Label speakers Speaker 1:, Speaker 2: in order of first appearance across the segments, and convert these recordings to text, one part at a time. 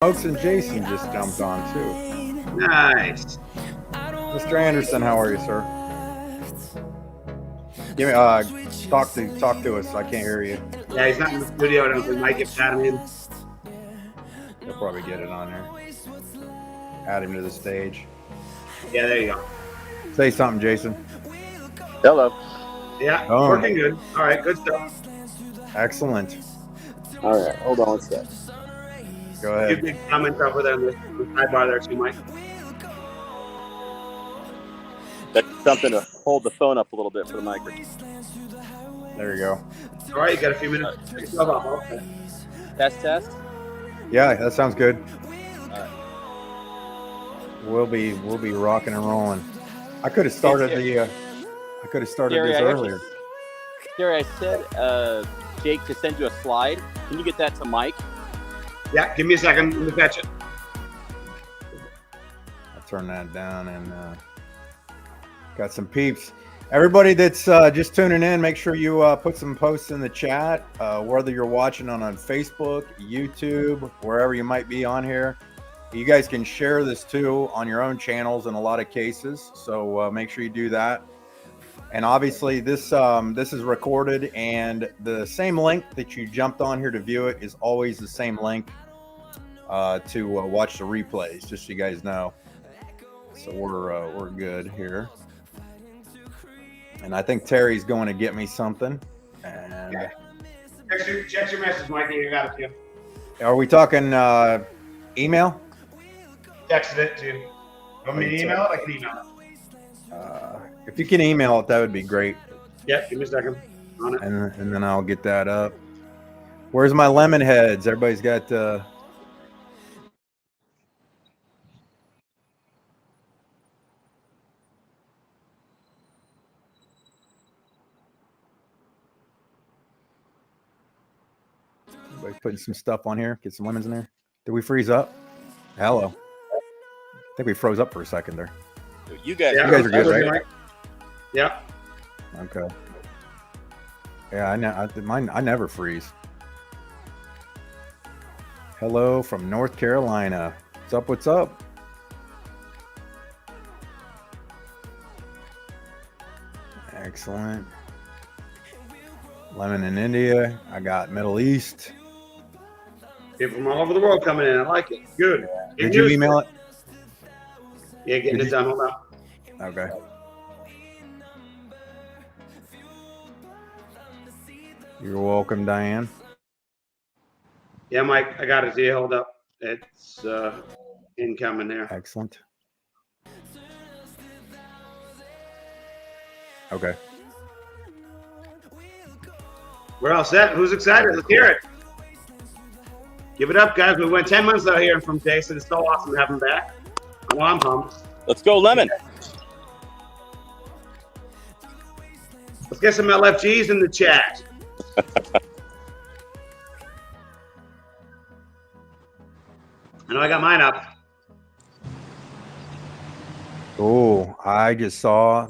Speaker 1: Oaks and Jason just jumped on too.
Speaker 2: Nice.
Speaker 1: Mr. Anderson, how are you, sir? Give me talk to us. I can't hear you.
Speaker 2: Yeah, he's not in the studio. I don't think Mike gets add him in.
Speaker 1: He'll probably get it on there. Add him to the stage.
Speaker 2: Yeah, there you go.
Speaker 1: Say something, Jason.
Speaker 3: Hello.
Speaker 2: Yeah, working good. All right, good stuff.
Speaker 1: Excellent.
Speaker 3: All right, hold on one sec.
Speaker 1: Go ahead.
Speaker 2: Two big comments over there on the sidebar there too, Mike.
Speaker 3: That's something to hold the phone up a little bit for the microphone.
Speaker 1: There you go.
Speaker 2: All right, you got a few minutes. Okay.
Speaker 3: Test.
Speaker 1: Yeah, that sounds good.
Speaker 3: All right.
Speaker 1: We'll be rocking and rolling. I could have started
Speaker 3: Gary,
Speaker 1: this earlier.
Speaker 3: Gary, I said Jake to send you a slide. Can you get that to Mike?
Speaker 2: Yeah, give me a second. Let me fetch it.
Speaker 1: I'll turn that down and got some peeps. Everybody that's just tuning in, make sure you put some posts in the chat, whether you're watching on Facebook, YouTube, wherever you might be on here. You guys can share this too on your own channels in a lot of cases, so make sure you do that. And obviously this is recorded, and the same link that you jumped on here to view it is always the same link to watch the replays, just so you guys know. So we're good here. And I think Terry's going to get me something. And
Speaker 2: yeah. Check your message, Mike. You got it, Jim.
Speaker 1: Are we talking email?
Speaker 2: Texted it to. Want me to email it? I can email it.
Speaker 1: If you can email it, that would be great.
Speaker 2: Yeah, give me a second. On it.
Speaker 1: And then I'll get that up. Where's my lemon heads? Everybody's got everybody's putting some stuff on here. Get some lemons in there. Did we freeze up? Hello. I think we froze up for a second there.
Speaker 3: You guys
Speaker 1: are good, right?
Speaker 2: Yeah.
Speaker 1: Okay. Yeah, I never freeze. Hello from North Carolina. What's up? What's up? Excellent. Lemon in India. I got Middle East.
Speaker 2: People from all over the world coming in. I like it. Good.
Speaker 1: Did you email it?
Speaker 2: Yeah, getting it done. Hold on.
Speaker 1: Okay. You're welcome, Diane.
Speaker 2: Yeah, Mike, I got it here. Hold up. It's incoming there.
Speaker 1: Excellent. Okay.
Speaker 2: We're all set. Who's excited? Let's hear it. Give it up, guys. We went 10 months without hearing from Jason. It's so awesome to have him back. Well, I'm pumped.
Speaker 3: Let's go, Lemon.
Speaker 2: Let's get some LFGs in the chat. I know I got mine up.
Speaker 1: Oh, I just saw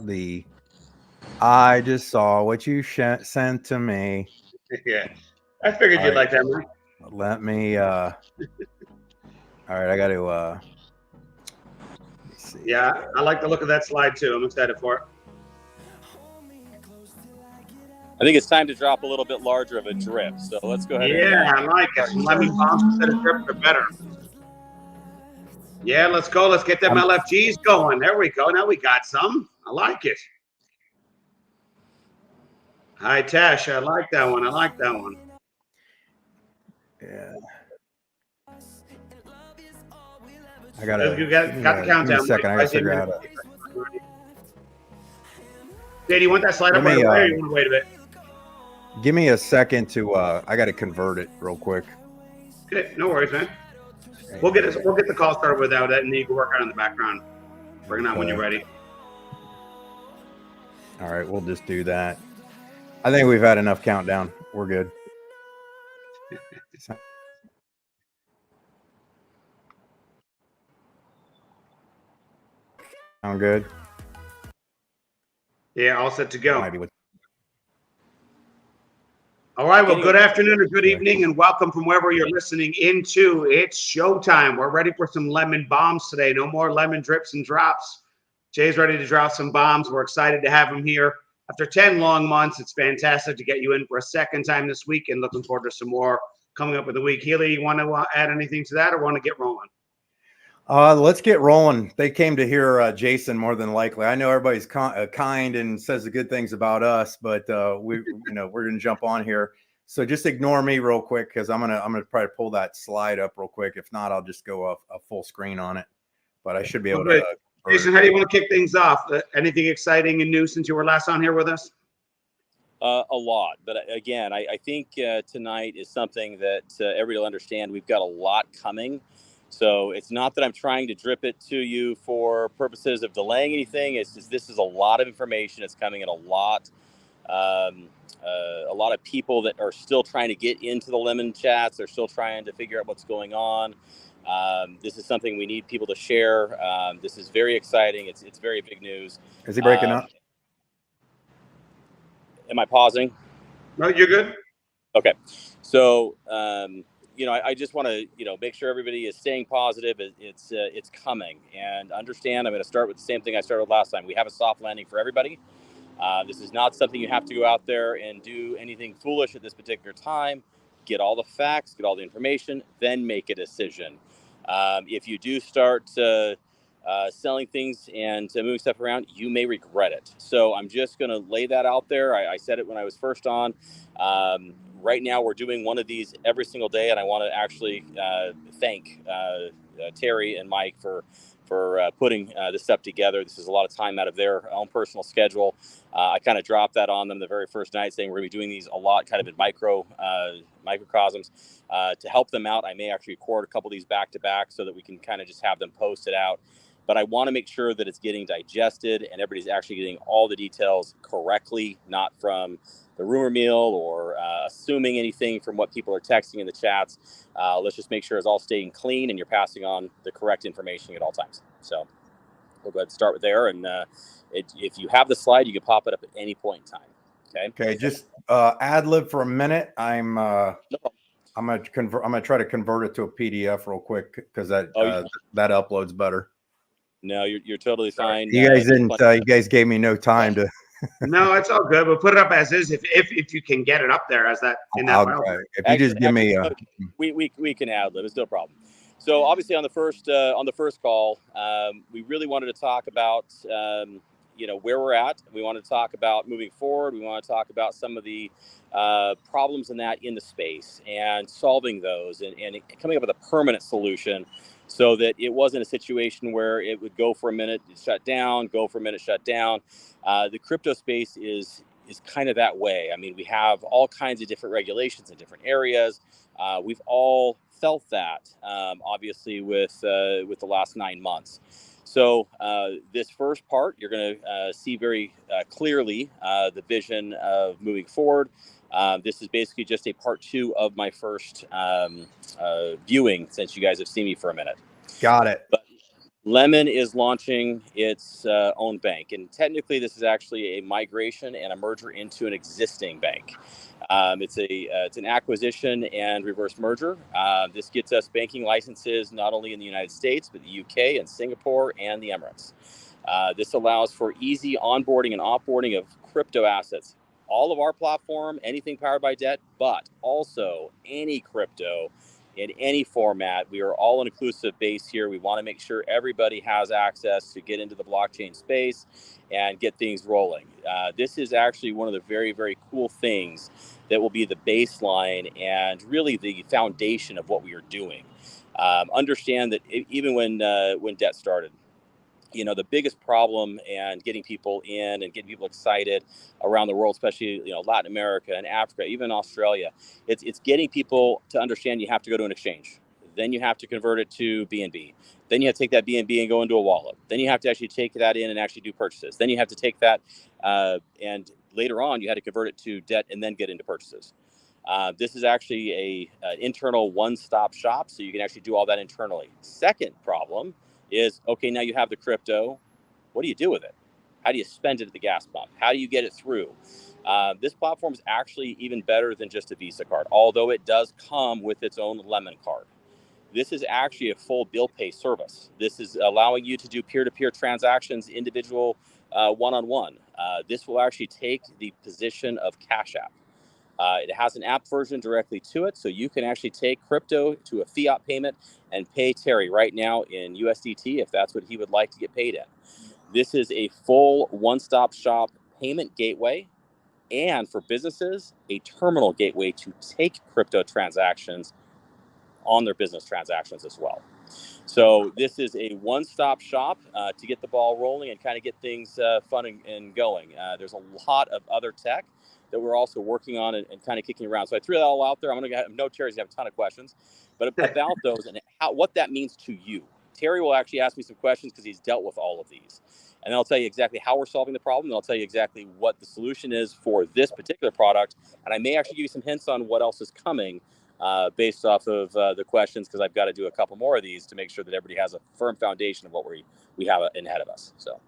Speaker 1: what you sent to me.
Speaker 2: Yeah, I figured you'd like that, man.
Speaker 1: Let me, all right, I got to, let me see.
Speaker 2: Yeah, I like the look of that slide too. I'm excited for it.
Speaker 3: I think it's time to drop a little bit larger of a drip. So let's go ahead.
Speaker 2: Yeah, I like it. Some lemon bombs instead of drips are better. Yeah, let's go. Let's get them LFGs going. There we go. Now we got some. I like it. Hi, Tash. I like that one. I like that one.
Speaker 1: Yeah. I got to.
Speaker 2: You got the countdown.
Speaker 1: Give me a second. I got to figure out how to.
Speaker 2: Hey, do you want that slide up right away, or you want to wait a bit?
Speaker 1: Give me a second to. I got to convert it real quick.
Speaker 2: Okay, no worries, man. We'll get the call started without that, and then you can work on it in the background. Bring it on when you're ready.
Speaker 1: All right, we'll just do that. I think we've had enough countdown. We're good. Sound good?
Speaker 2: Yeah, all set to go.
Speaker 1: Might be with
Speaker 2: All All right, well, good afternoon or good evening, and welcome from wherever you're listening into. It's showtime. We're ready for some lemon bombs today. No more lemon drips and drops. Jay's ready to drop some bombs. We're excited to have him here. After 10 long months, it's fantastic to get you in for a second time this week, and looking forward to some more coming up with the week. Healy, you want to add anything to that or want to get rolling?
Speaker 1: Let's get rolling. They came to hear Jason more than likely. I know everybody's kind and says the good things about us, but we're gonna jump on here. So just ignore me real quick because I'm gonna try to pull that slide up real quick. If not, I'll just go a full screen on it. But I should be able to.
Speaker 2: Jason, how do you want to kick things off? Anything exciting and new since you were last on here with us?
Speaker 3: A lot, but again, I think tonight is something that everybody will understand. We've got a lot coming. So it's not that I'm trying to drip it to you for purposes of delaying anything. It's just this is a lot of information. It's coming in a lot of people that are still trying to get into the Lemon chats. They're still trying to figure out what's going on. This is something we need people to share. This is very exciting. It's very big news.
Speaker 1: Is he breaking up?
Speaker 3: Am I pausing?
Speaker 2: No, you're good.
Speaker 3: Okay. So, I just want to, make sure everybody is staying positive. It's coming, and understand. I'm going to start with the same thing I started with last time. We have a soft landing for everybody. This is not something you have to go out there and do anything foolish at this particular time. Get all the facts, get all the information, then make a decision. If you do start selling things and moving stuff around, you may regret it. So I'm just going to lay that out there. I said it when I was first on. Right now, we're doing one of these every single day, and I want to actually thank Terry and Mike for putting this stuff together. This is a lot of time out of their own personal schedule. I kind of dropped that on them the very first night, saying we're going to be doing these a lot, kind of in microcosms. To help them out, I may actually record a couple of these back to back so that we can kind of just have them posted out. But I want to make sure that it's getting digested and everybody's actually getting all the details correctly, not from the rumor mill or assuming anything from what people are texting in the chats. Let's just make sure it's all staying clean and you're passing on the correct information at all times. So we'll go ahead and start with there. And if you have the slide, you can pop it up at any point in time.
Speaker 1: Okay. Just ad lib for a minute. I'm gonna try to convert it to a PDF real quick because that uploads better.
Speaker 3: No, you're totally fine.
Speaker 1: You guys didn't. You guys gave me no time to.
Speaker 2: No, it's all good. We'll put it up as is if you can get it up there as that in that file.
Speaker 1: If you just give me
Speaker 3: we can ad lib. It's no problem. So obviously on the first call, we really wanted to talk about where we're at. We wanted to talk about moving forward. We want to talk about some of the problems in the space and solving those and coming up with a permanent solution, so that it wasn't a situation where it would go for a minute, shut down, go for a minute, shut down. The crypto space is kind of that way. I mean, we have all kinds of different regulations in different areas. We've all felt that, obviously, with the last 9 months. So this first part, you're going to see very clearly the vision of moving forward. This is basically just a part 2 of my first viewing, since you guys have seen me for a minute. Got it. But Lemon is launching its own bank, and technically this is actually a migration and a merger into an existing bank. It's an acquisition and reverse merger. This gets us banking licenses not only in the United States, but the UK and Singapore and the Emirates. This allows for easy onboarding and offboarding of crypto assets. All of our platform, anything powered by debt, but also any crypto in any format. We are all an inclusive base here. We want to make sure everybody has access to get into the blockchain space and get things rolling. This is actually one of the very, very cool things that will be the baseline and really the foundation of what we are doing. Understand that even when debt started, the biggest problem and getting people in and getting people excited around the world, especially, Latin America and Africa, even Australia, it's getting people to understand you have to go to an exchange. Then you have to convert it to BNB. Then you have to take that BNB and go into a wallet. Then you have to actually take that in and actually do purchases. Then you have to take that and later on you had to convert it to debt and then get into purchases. This is actually an internal one-stop shop, so you can actually do all that internally. Second problem is, okay, now you have the crypto. What do you do with it? How do you spend it at the gas pump? How do you get it through? This platform is actually even better than just a Visa card, although it does come with its own Lemon card. This is actually a full bill pay service. This is allowing you to do peer-to-peer transactions, individual one-on-one. This will actually take the position of Cash App. It has an app version directly to it, so you can actually take crypto to a fiat payment and pay Terry right now in USDT if that's what he would like to get paid in. This is a full one-stop shop payment gateway, and for businesses, a terminal gateway to take crypto transactions on their business transactions as well. So this is a one-stop shop to get the ball rolling and kind of get things fun and going. There's a lot of other tech that we're also working on and kind of kicking around. So I threw that all out there. I'm going to have Terry's going to have a ton of questions, but about those and what that means to you. Terry will actually ask me some questions because he's dealt with all of these. And I'll tell you exactly how we're solving the problem. And I'll tell you exactly what the solution is for this particular product. And I may actually give you some hints on what else is coming based off of the questions, because I've got to do a couple more of these to make sure that everybody has a firm foundation of what we have ahead of us. So,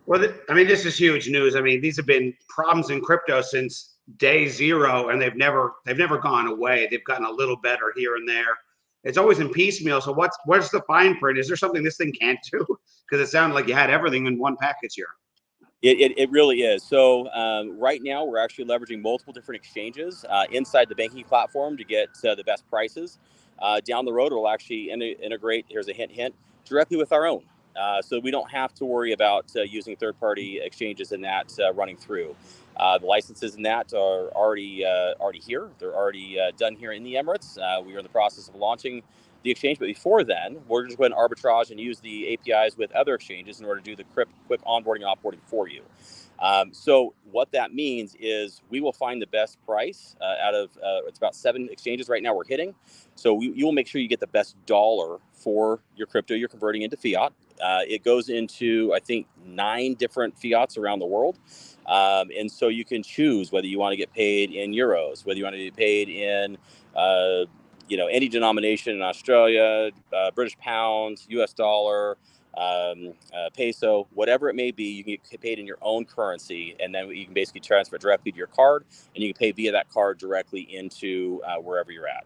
Speaker 2: well, I mean, this is huge news. I mean, these have been problems in crypto since day zero, and they've never gone away. They've gotten a little better here and there. It's always in piecemeal. So what's the fine print? Is there something this thing can't do? Because it sounded like you had everything in one package here.
Speaker 3: It really is. So right now we're actually leveraging multiple different exchanges inside the banking platform to get the best prices. Down the road, it'll actually integrate, here's a hint, directly with our own. So we don't have to worry about using third-party exchanges in that running through. The licenses in that are already here. They're already done here in the Emirates. We are in the process of launching the exchange, but before then, we're just going to arbitrage and use the APIs with other exchanges in order to do the quick onboarding and offboarding for you. So what that means is we will find the best price out of, it's about 7 exchanges right now we're hitting. So you will make sure you get the best dollar for your crypto you're converting into fiat. It goes into, I think, 9 different fiats around the world. And so you can choose whether you want to get paid in euros, whether you want to get paid in, any denomination in Australia, British pound, US dollar, peso, whatever it may be. You can get paid in your own currency, and then you can basically transfer it directly to your card, and you can pay via that card directly into wherever you're at.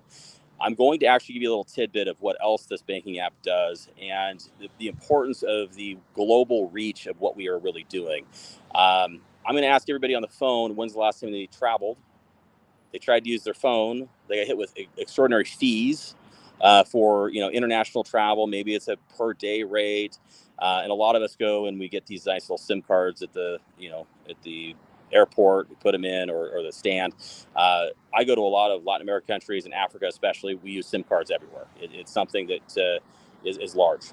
Speaker 3: I'm going to actually give you a little tidbit of what else this banking app does and the importance of the global reach of what we are really doing. I'm going to ask everybody on the phone, when's the last time they traveled? They tried to use their phone. They got hit with extraordinary fees for international travel. Maybe it's a per day rate, and a lot of us go and we get these nice little SIM cards at the airport. We put them in or the stand. I go to a lot of Latin American countries and Africa, especially. We use SIM cards everywhere. It's something that is large.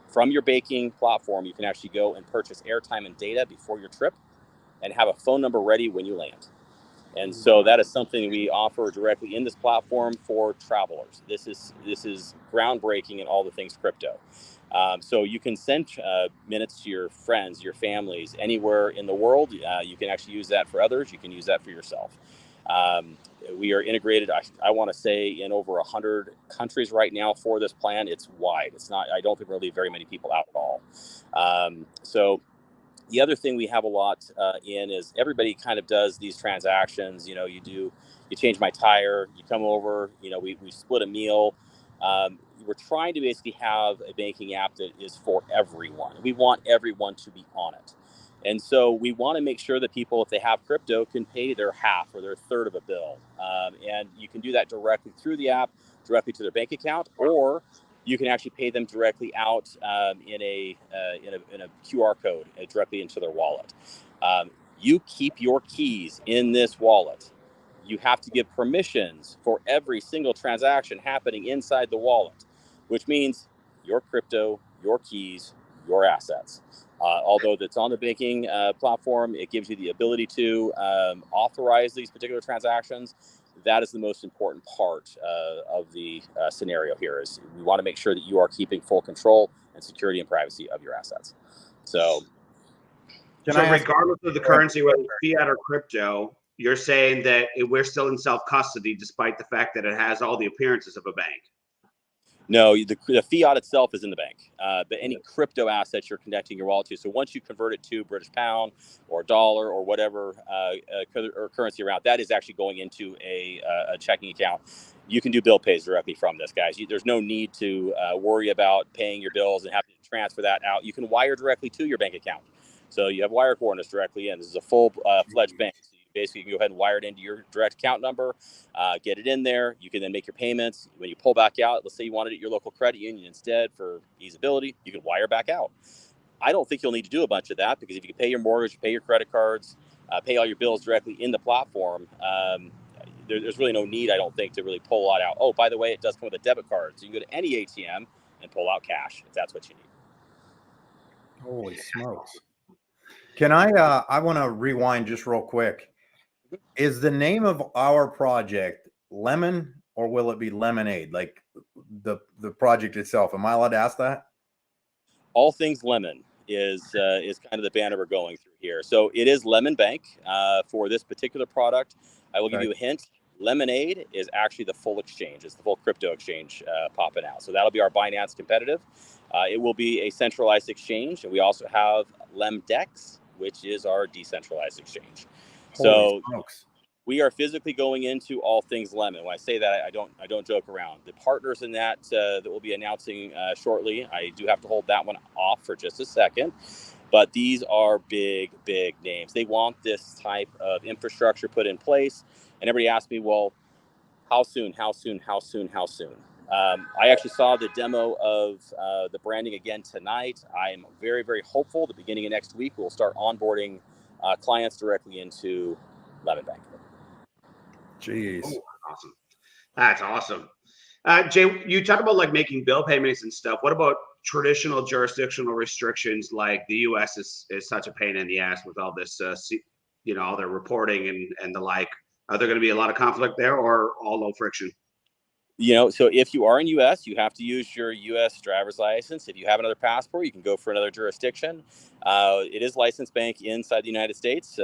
Speaker 3: From your banking platform, you can actually go and purchase airtime and data before your trip, and have a phone number ready when you land. And so that is something we offer directly in this platform for travelers. This is groundbreaking in all the things crypto. So you can send minutes to your friends, your families, anywhere in the world. You can actually use that for others. You can use that for yourself. We are integrated, I want to say, in over 100 countries right now for this plan. It's wide. It's not, I don't think we're going to leave very many people out at all. So the other thing we have a lot in is everybody kind of does these transactions. You change my tire, you come over, we split a meal. We're trying to basically have a banking app that is for everyone. We want everyone to be on it. And so we want to make sure that people, if they have crypto, can pay their half or their third of a bill. And you can do that directly through the app, directly to their bank account, or you can actually pay them directly out in a QR code directly into their wallet. You keep your keys in this wallet. You have to give permissions for every single transaction happening inside the wallet, which means your crypto, your keys, your assets. Although that's on the banking platform, it gives you the ability to authorize these particular transactions. That is the most important part of the scenario here. Is we want to make sure that you are keeping full control and security and privacy of your assets. So
Speaker 2: regardless of the currency, whether it's fiat or crypto, you're saying that we're still in self-custody despite the fact that it has all the appearances of a bank.
Speaker 3: No, the fiat itself is in the bank, but any crypto assets you're connecting your wallet to. So once you convert it to British pound or dollar or whatever or currency around, that is actually going into a checking account. You can do bill pays directly from this, guys. There's no need to worry about paying your bills and having to transfer that out. You can wire directly to your bank account. So you have wire coordinates directly in. This is a full-fledged bank. So basically, you can go ahead and wire it into your direct account number, get it in there. You can then make your payments. When you pull back out, let's say you wanted it at your local credit union instead for easeability, you can wire back out. I don't think you'll need to do a bunch of that, because if you can pay your mortgage, pay your credit cards, pay all your bills directly in the platform, there's really no need, I don't think, to really pull a lot out. Oh, by the way, it does come with a debit card. So you can go to any ATM and pull out cash if that's what you need.
Speaker 1: Holy smokes. Can I want to rewind just real quick. Is the name of our project Lemon, or will it be Lemonade? Like the project itself. Am I allowed to ask that?
Speaker 3: All things lemon is kind of the banner we're going through here. So it is Lemon Bank for this particular product. I will give you a hint. Lemonade is actually the full exchange. It's the full crypto exchange popping out. So that'll be our Binance competitive. It will be a centralized exchange. And we also have LemDEX, which is our decentralized exchange.
Speaker 1: Holy smokes.
Speaker 3: We are physically going into all things lemon. When I say that, I don't joke around. The partners in that that we'll be announcing shortly, I do have to hold that one off for just a second. But these are big names. They want this type of infrastructure put in place. And everybody asks me, well, how soon? I actually saw the demo of the branding again tonight. I'm very hopeful the beginning of next week we'll start onboarding clients directly into Lemon Bank.
Speaker 1: Jeez.
Speaker 2: Oh, awesome. That's awesome. Jay, you talk about like making bill payments and stuff. What about traditional jurisdictional restrictions? Like the U.S. is such a pain in the ass with all this, all their reporting and the like. Are there going to be a lot of conflict there, or all low friction?
Speaker 3: So if you are in U.S., you have to use your U.S. driver's license. If you have another passport, you can go for another jurisdiction. It is licensed bank inside the United States,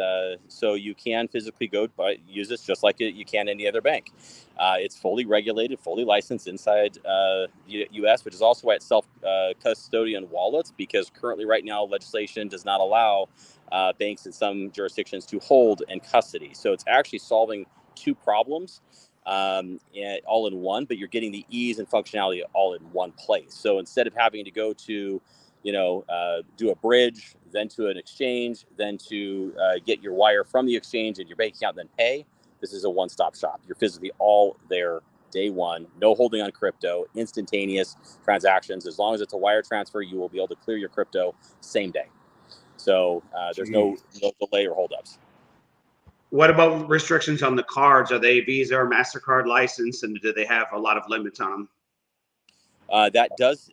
Speaker 3: so you can physically go use this just like you can any other bank. It's fully regulated, fully licensed inside U.S., which is also why it's self-custodian wallets, because currently right now legislation does not allow banks in some jurisdictions to hold in custody. So it's actually solving two problems. All in one, but you're getting the ease and functionality all in one place. So instead of having to go to, do a bridge, then to an exchange, then to get your wire from the exchange and your bank account, then pay, this is a one-stop shop. You're physically all there day one, no holding on crypto, instantaneous transactions. As long as it's a wire transfer, you will be able to clear your crypto same day. So there's no delay or holdups.
Speaker 2: What about restrictions on the cards? Are they Visa or MasterCard licensed, and do they have a lot of limits on them?
Speaker 3: That does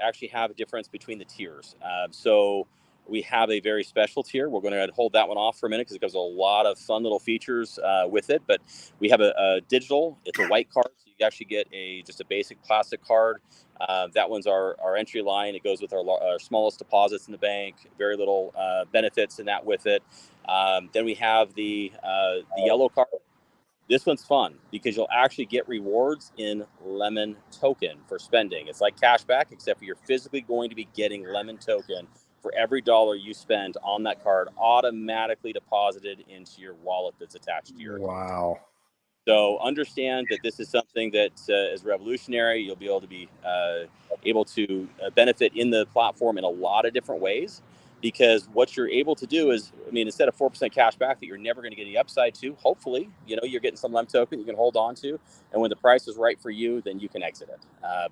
Speaker 3: actually have a difference between the tiers. So we have a very special tier. We're going to hold that one off for a minute because it gives a lot of fun little features with it. But we have a digital. It's a white card. So you actually get just a basic plastic card. That one's our entry line. It goes with our smallest deposits in the bank. Very little benefits in that with it. Then we have the yellow card. This one's fun because you'll actually get rewards in Lemon token for spending. It's like cash back, except for you're physically going to be getting Lemon token for every dollar you spend on that card, automatically deposited into your wallet that's attached to your account.
Speaker 1: Wow.
Speaker 3: So understand that this is something that is revolutionary. You'll be able to benefit in the platform in a lot of different ways. Because what you're able to do is, instead of 4% cash back that you're never going to get any upside to, hopefully, you're getting some Lem token you can hold on to. And when the price is right for you, then you can exit it.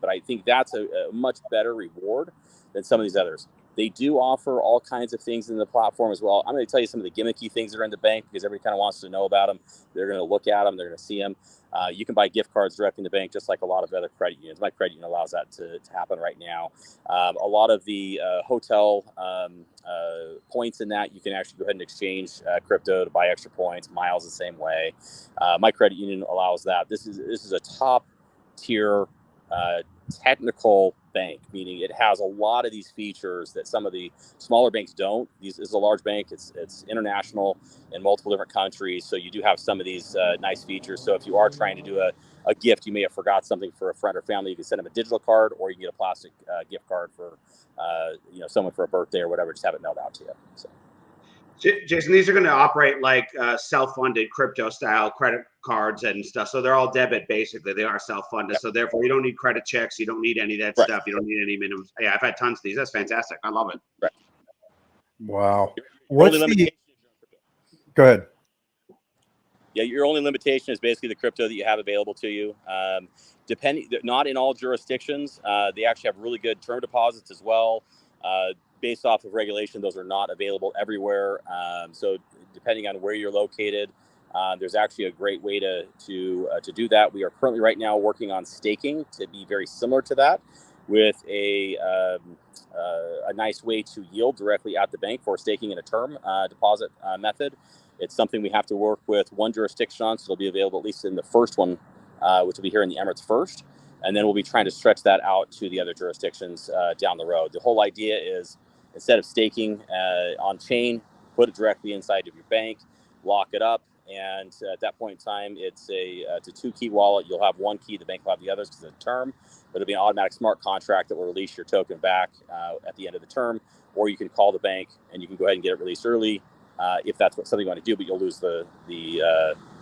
Speaker 3: But I think that's a much better reward than some of these others. They do offer all kinds of things in the platform as well. I'm going to tell you some of the gimmicky things that are in the bank because everybody kind of wants to know about them. They're going to look at them. They're going to see them. You can buy gift cards directly in the bank, just like a lot of other credit unions. My credit union allows that to happen right now. A lot of the hotel points in that, you can actually go ahead and exchange crypto to buy extra points, miles the same way. My credit union allows that. This is a top tier technical bank, meaning it has a lot of these features that some of the smaller banks don't. This is a large bank. It's international in multiple different countries. So you do have some of these nice features. So if you are trying to do a gift, you may have forgot something for a friend or family, you can send them a digital card, or you can get a plastic gift card for someone for a birthday or whatever, just have it mailed out to you. So.
Speaker 2: Jason, these are going to operate like self-funded crypto style credit cards and stuff. So they're all debit, basically. They are self-funded. Yep. So therefore, you don't need credit checks. You don't need any of that stuff. You don't need any minimums. Yeah, I've had tons of these. That's fantastic. I love it.
Speaker 3: Right.
Speaker 1: Wow.
Speaker 3: What's the...
Speaker 1: Go ahead.
Speaker 3: Yeah, your only limitation is basically the crypto that you have available to you. Depending, not in all jurisdictions. They actually have really good term deposits as well. Based off of regulation, those are not available everywhere. So depending on where you're located, there's actually a great way to do that. We are currently right now working on staking to be very similar to that, with a nice way to yield directly at the bank for staking in a term deposit method. It's something we have to work with one jurisdiction on, so it'll be available at least in the first one, which will be here in the Emirates first. And then we'll be trying to stretch that out to the other jurisdictions down the road. The whole idea is, instead of staking on chain, put it directly inside of your bank, lock it up, and at that point in time, it's a 2-key wallet. You'll have one key, the bank will have the others because it's a term, but it'll be an automatic smart contract that will release your token back at the end of the term, or you can call the bank and you can go ahead and get it released early if that's something you want to do, but you'll lose the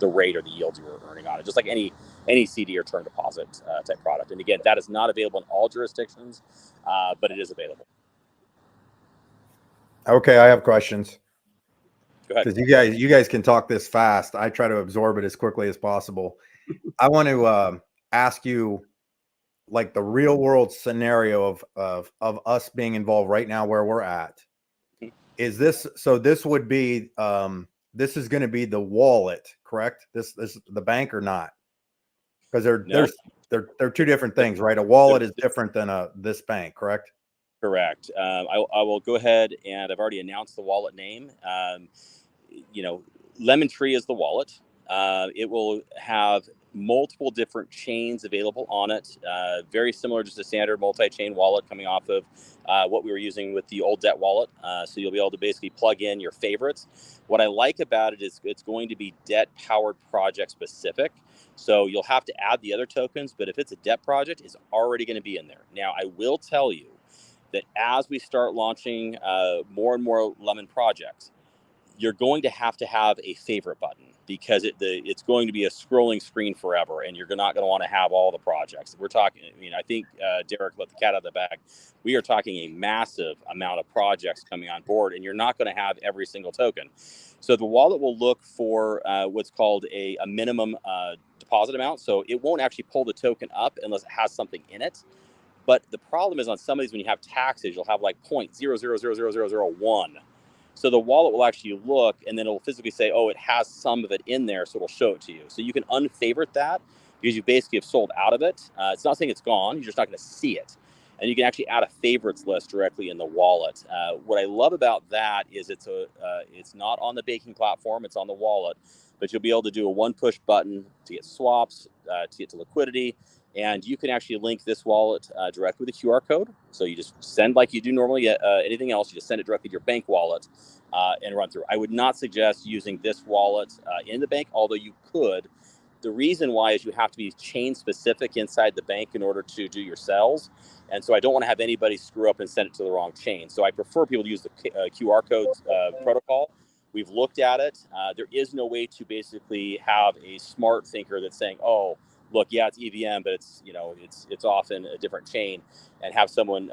Speaker 3: rate or the yield you were earning on it, just like any CD or term deposit type product. And again, that is not available in all jurisdictions, but it is available.
Speaker 1: Okay, I have questions.
Speaker 3: Go ahead.
Speaker 1: Because you guys can talk this fast. I try to absorb it as quickly as possible. I want to ask you, like, the real world scenario of us being involved right now where we're at. Is this, so this would be this is going to be the wallet, correct? This the bank or not? Because they're two different things, right? A wallet is different than this bank, correct?
Speaker 3: Correct. I will go ahead, and I've already announced the wallet name. Lemon Tree is the wallet. It will have multiple different chains available on it. Very similar, just a standard multi-chain wallet coming off of what we were using with the old debt wallet. So you'll be able to basically plug in your favorites. What I like about it is it's going to be debt-powered project specific. So you'll have to add the other tokens, but if it's a debt project, it's already going to be in there. Now, I will tell you that as we start launching more and more Lemon projects, you're going to have a favorite button, because it's going to be a scrolling screen forever, and you're not going to want to have all the projects. We're talking, I think Derek let the cat out of the bag. We are talking a massive amount of projects coming on board, and you're not going to have every single token. So the wallet will look for what's called a minimum deposit amount. So it won't actually pull the token up unless it has something in it. But the problem is, on some of these, when you have taxes, you'll have like 0.000001. So the wallet will actually look, and then it'll physically say, oh, it has some of it in there, so it'll show it to you. So you can unfavorite that, because you basically have sold out of it. It's not saying it's gone, you're just not going to see it. And you can actually add a favorites list directly in the wallet. What I love about that is it's not on the banking platform, it's on the wallet, but you'll be able to do a one-push button to get swaps, to get to liquidity. And you can actually link this wallet directly with a QR code. So you just send, like you do normally anything else, you just send it directly to your bank wallet and run through. I would not suggest using this wallet in the bank, although you could. The reason why is you have to be chain specific inside the bank in order to do your sales. And so I don't want to have anybody screw up and send it to the wrong chain. So I prefer people to use the QR code protocol. We've looked at it. There is no way to basically have a smart thinker that's saying, oh, look, yeah, it's EVM, but it's often a different chain, and have someone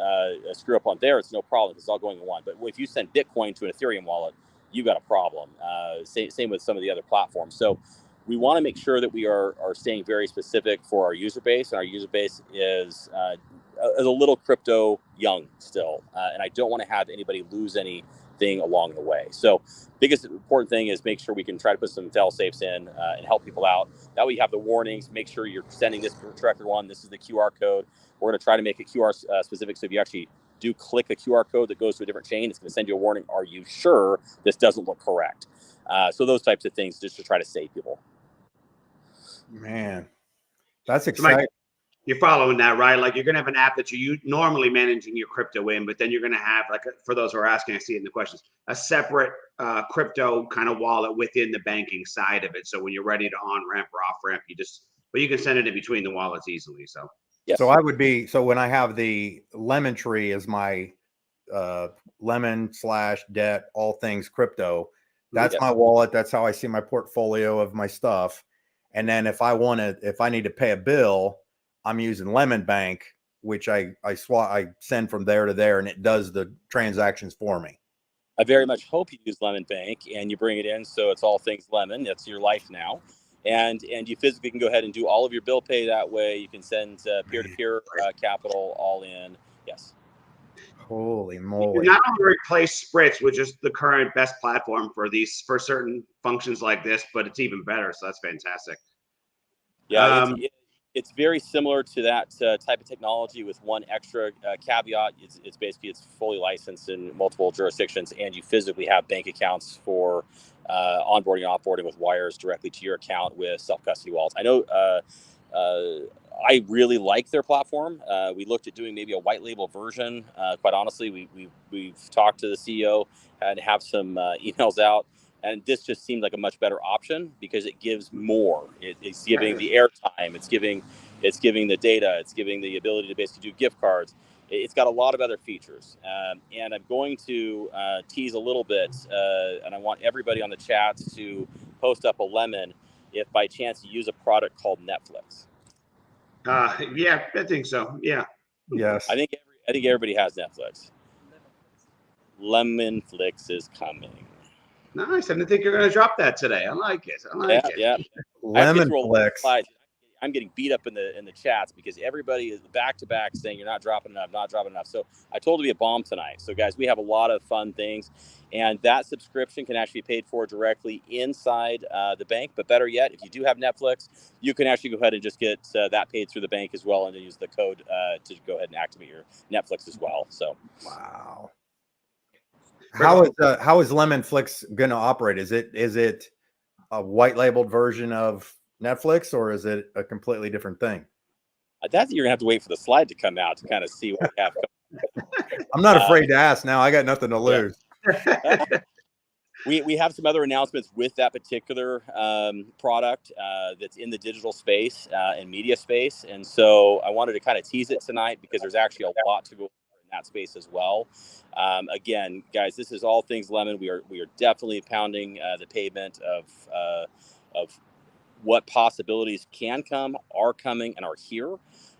Speaker 3: screw up on there. It's no problem, because it's all going in one. But if you send Bitcoin to an Ethereum wallet, you've got a problem. Same with some of the other platforms. So we want to make sure that we are staying very specific for our user base, and our user base is a little crypto young still, and I don't want to have anybody lose anything along the way. So biggest important thing is make sure we can try to put some fail safes in and help people out. That way you have the warnings. Make sure you're sending this director one. This is the QR code. We're going to try to make it QR specific. So if you actually do click a QR code that goes to a different chain, it's going to send you a warning. Are you sure this doesn't look correct? So those types of things, just to try to save people.
Speaker 1: Man, that's exciting.
Speaker 2: You're following that, right? Like you're going to have an app that you normally managing your crypto in, but then you're going to have, like, for those who are asking, I see it in the questions, a separate crypto kind of wallet within the banking side of it. So when you're ready to on ramp or off ramp, but you can send it in between the wallets easily. So,
Speaker 3: Yes.
Speaker 1: So when I have the Lemon Tree as my lemon/debt, all things crypto, that's
Speaker 3: Yes.
Speaker 1: my wallet. That's how I see my portfolio of my stuff. And then if I need to pay a bill, I'm using Lemon Bank, which I send from there to there, and it does the transactions for me.
Speaker 3: I very much hope you use Lemon Bank and you bring it in so it's all things lemon. That's your life now. And you physically can go ahead and do all of your bill pay that way. You can send peer-to-peer capital all in. Yes.
Speaker 1: Holy
Speaker 2: you
Speaker 1: moly.
Speaker 2: can not only replace Spritz, which is the current best platform for certain functions like this, but it's even better. So that's fantastic.
Speaker 3: Yeah, it's very similar to that type of technology with one extra caveat. It's basically it's fully licensed in multiple jurisdictions, and you physically have bank accounts for onboarding and offboarding with wires directly to your account with self-custody wallets. I know I really like their platform. We looked at doing maybe a white label version. Quite honestly, we've talked to the CEO and have some emails out. And this just seemed like a much better option because it gives more. It's giving the airtime. It's giving the data. It's giving the ability to basically do gift cards. It's got a lot of other features. And I'm going to tease a little bit, and I want everybody on the chat to post up a lemon if by chance you use a product called LemFLIX.
Speaker 2: Yeah, I think so. Yeah.
Speaker 1: Yes.
Speaker 3: I think everybody has LemFLIX. LemFLIX is coming.
Speaker 2: Nice. I didn't think you were going to drop that today. I like it.
Speaker 3: Yeah.
Speaker 1: LemFLIX.
Speaker 3: I'm getting beat up in the chats because everybody is back to back saying you're not dropping enough. So I told it to be a bomb tonight. So guys, we have a lot of fun things, and that subscription can actually be paid for directly inside the bank. But better yet, if you do have LemFLIX, you can actually go ahead and just get that paid through the bank as well, and then use the code to go ahead and activate your LemFLIX as well. So
Speaker 1: wow. How is LemFLIX going to operate? Is it a white labeled version of Netflix, or is it a completely different thing?
Speaker 3: That's you're gonna have to wait for the slide to come out to kind of see what we have.
Speaker 1: I'm not afraid to ask now. I got nothing to lose.
Speaker 3: Yeah. We have some other announcements with that particular product that's in the digital space and media space, and so I wanted to kind of tease it tonight because there's actually a lot to go in that space as well. Again, guys, this is all things lemon. We are definitely pounding the pavement of what possibilities can come, are coming, and are here.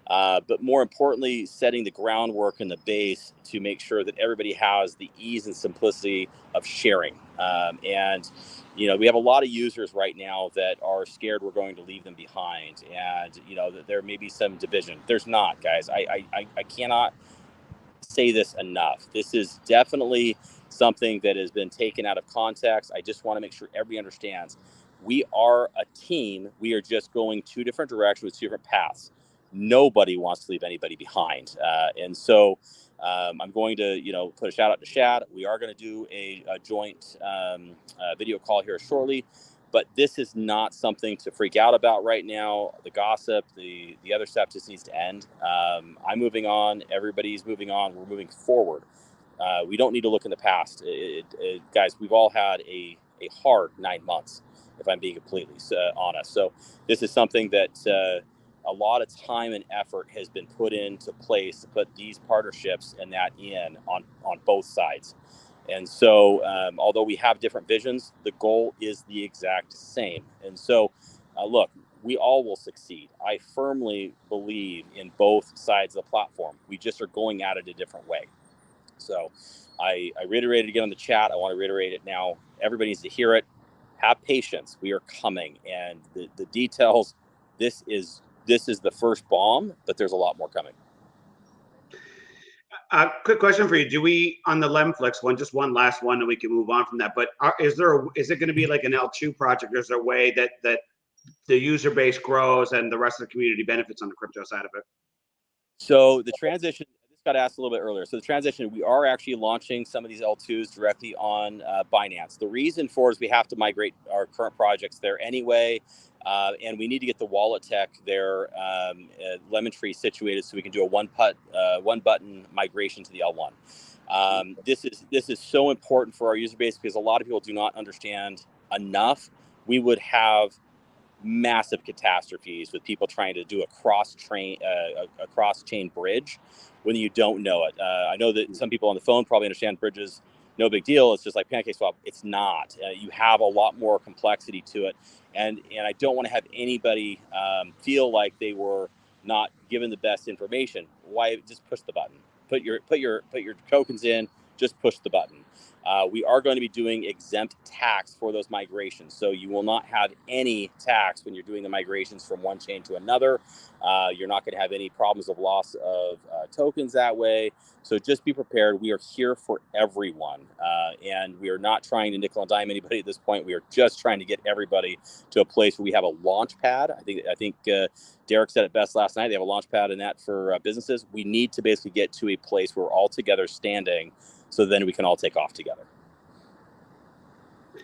Speaker 3: But more importantly, setting the groundwork and the base to make sure that everybody has the ease and simplicity of sharing. And, we have a lot of users right now that are scared we're going to leave them behind. And, that there may be some division. There's not, guys. I cannot say this enough. This is definitely something that has been taken out of context. I just want to make sure everybody understands. We are a team. We are just going two different directions with two different paths. Nobody wants to leave anybody behind. And so I'm going to, put a shout out to Shad. We are going to do a joint video call here shortly. But this is not something to freak out about right now. The gossip, the other stuff just needs to end. I'm moving on. Everybody's moving on. We're moving forward. We don't need to look in the past. Guys, we've all had a hard 9 months, if I'm being completely honest. So this is something that a lot of time and effort has been put into place to put these partnerships and that in on both sides. And so, although we have different visions, the goal is the exact same. And so, look, we all will succeed. I firmly believe in both sides of the platform. We just are going at it a different way. So I reiterated again on the chat. I want to reiterate it now. Everybody needs to hear it. Have patience. We are coming. And the details, this is the first bomb, but there's a lot more coming.
Speaker 2: Quick question for you. Do we, on the LemFLIX one, just one last one, and we can move on from that, but is it going to be like an L2 project? Is there a way that the user base grows and the rest of the community benefits on the crypto side of it?
Speaker 3: So the transition, I just got asked a little bit earlier. So the transition, we are actually launching some of these L2s directly on Binance. The reason for is we have to migrate our current projects there anyway. And we need to get the wallet tech there, Lemon Tree situated so we can do a one button migration to the L1. This is so important for our user base because a lot of people do not understand enough. We would have massive catastrophes with people trying to do a cross chain bridge when you don't know it. I know that some people on the phone probably understand bridges, no big deal. It's just like pancake swap. It's not. You have a lot more complexity to it, and I don't want to have anybody feel like they were not given the best information. Why? Just push the button. Put your tokens in. Just push the button. We are going to be doing exempt tax for those migrations. So you will not have any tax when you're doing the migrations from one chain to another. You're not going to have any problems of loss of tokens that way. So just be prepared. We are here for everyone. And we are not trying to nickel and dime anybody at this point. We are just trying to get everybody to a place where we have a launch pad. I think Derek said it best last night. They have a launch pad in that for businesses. We need to basically get to a place where we're all together standing, so then we can all take off together.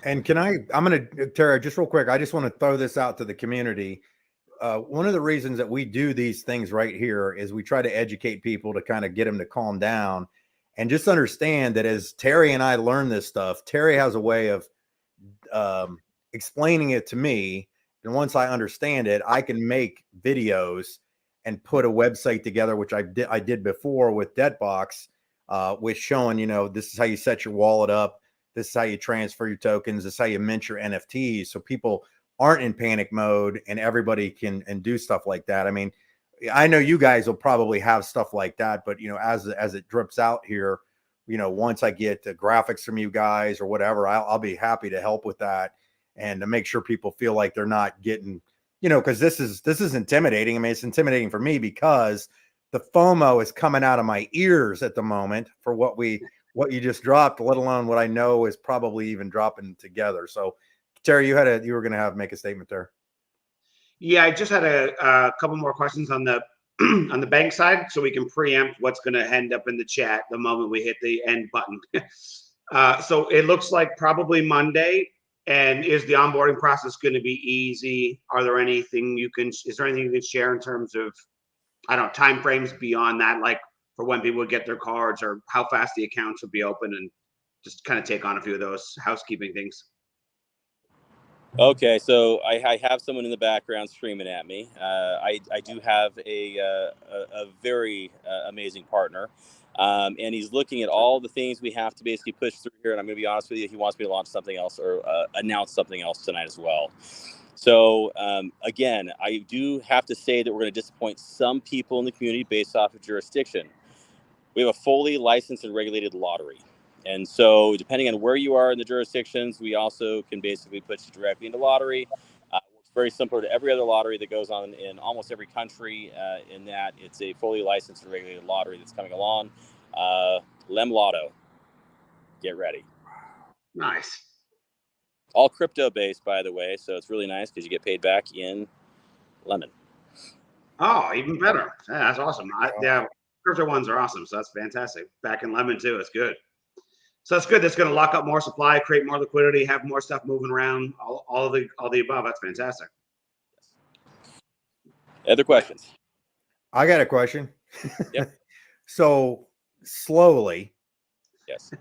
Speaker 1: And Tara, just real quick, I just want to throw this out to the community. One of the reasons that we do these things right here is we try to educate people to kind of get them to calm down and just understand that as Terry and I learn this stuff, Terry has a way of explaining it to me. And once I understand it, I can make videos and put a website together, which I did before with Debtbox, with showing, this is how you set your wallet up. This is how you transfer your tokens. This is how you mint your NFTs. So people aren't in panic mode and everybody can do stuff like that. I mean, I know you guys will probably have stuff like that, but as it drips out here, once I get the graphics from you guys or whatever, I'll be happy to help with that and to make sure people feel like they're not getting, because this is intimidating. I mean, it's intimidating for me because the FOMO is coming out of my ears at the moment for what you just dropped, let alone what I know is probably even dropping together. So Terry, you were going to make a statement there.
Speaker 2: Yeah, I just had a couple more questions on the on the bank side, so we can preempt what's going to end up in the chat the moment we hit the end button. So it looks like probably Monday. And is the onboarding process going to be easy? Is there anything you can share in terms of, I don't know, timeframes beyond that, like for when people would get their cards or how fast the accounts would be open, and just kind of take on a few of those housekeeping things?
Speaker 3: Okay, so I have someone in the background screaming at me. I do have a very amazing partner, and he's looking at all the things we have to basically push through here. And I'm going to be honest with you, he wants me to launch something else or announce something else tonight as well. So again, I do have to say that we're going to disappoint some people in the community based off of jurisdiction. We have a fully licensed and regulated lottery. And so depending on where you are in the jurisdictions, we also can basically put you directly into lottery. It's very similar to every other lottery that goes on in almost every country, in that it's a fully licensed and regulated lottery that's coming along. LemLOTTO, get ready.
Speaker 2: Nice.
Speaker 3: All crypto based, by the way, so it's really nice because you get paid back in lemon.
Speaker 2: Oh, even better. Yeah, that's awesome. Yeah, crypto ones are awesome, so that's fantastic. Back in lemon too, it's good. So that's good. That's going to lock up more supply, create more liquidity, have more stuff moving around. All the above. That's fantastic.
Speaker 3: Other questions?
Speaker 1: I got a question.
Speaker 3: Yep.
Speaker 1: So slowly,
Speaker 3: Yes.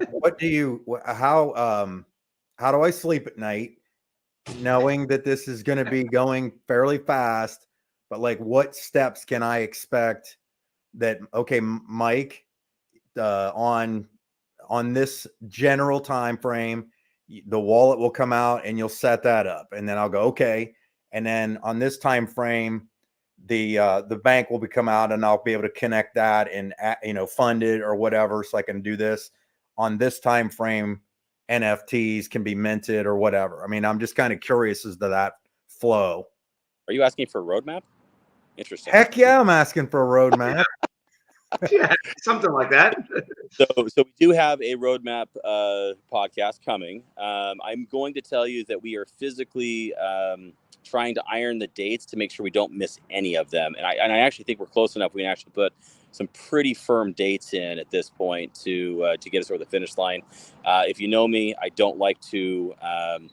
Speaker 1: How do I sleep at night knowing that this is going to be going fairly fast, but like what steps can I expect that, okay, Mike, on this general time frame, the wallet will come out and you'll set that up, and then I'll go, okay. And then on this time frame, the bank will come out and I'll be able to connect that and fund it or whatever, so I can do this on this time frame. NFTs can be minted or whatever. I mean, I'm just kind of curious as to that flow.
Speaker 3: Are you asking for a roadmap? Interesting.
Speaker 1: Heck yeah, I'm asking for a roadmap.
Speaker 2: Yeah, something like that.
Speaker 3: So we do have a roadmap podcast coming. I'm going to tell you that we are physically trying to iron the dates to make sure we don't miss any of them. And I actually think we're close enough. We can actually put some pretty firm dates in at this point to get us over the finish line. If you know me, I don't like to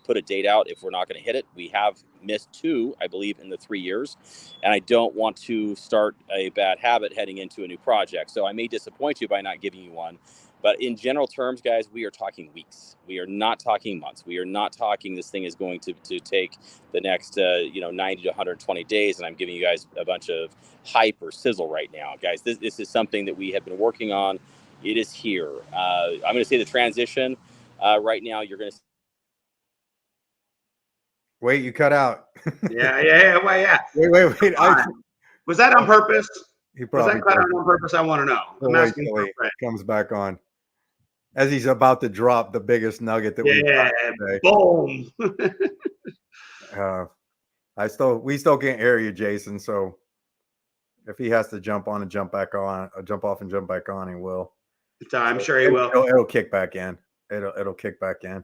Speaker 3: put a date out if we're not going to hit it. We have missed 2, I believe, in the 3 years, and I don't want to start a bad habit heading into a new project. So I may disappoint you by not giving you one. But in general terms, guys, we are talking weeks. We are not talking months. We are not talking this thing is going to take the next 90 to 120 days. And I'm giving you guys a bunch of hype or sizzle right now. Guys, this is something that we have been working on. It is here. I'm going to say the transition right now, you're going to...
Speaker 1: Wait, you cut out.
Speaker 2: Yeah. Well, yeah.
Speaker 1: Wait.
Speaker 2: Was that on purpose?
Speaker 1: Was
Speaker 2: that cut out on purpose? I want to know. I'm asking
Speaker 1: till he comes back on. As he's about to drop the biggest nugget that we got today.
Speaker 2: Boom.
Speaker 1: We still can't hear you, Jason. So if he has to jump on and jump back on, jump off and jump back on, he will.
Speaker 2: I'm sure he will.
Speaker 1: It'll kick back in. It'll kick back in.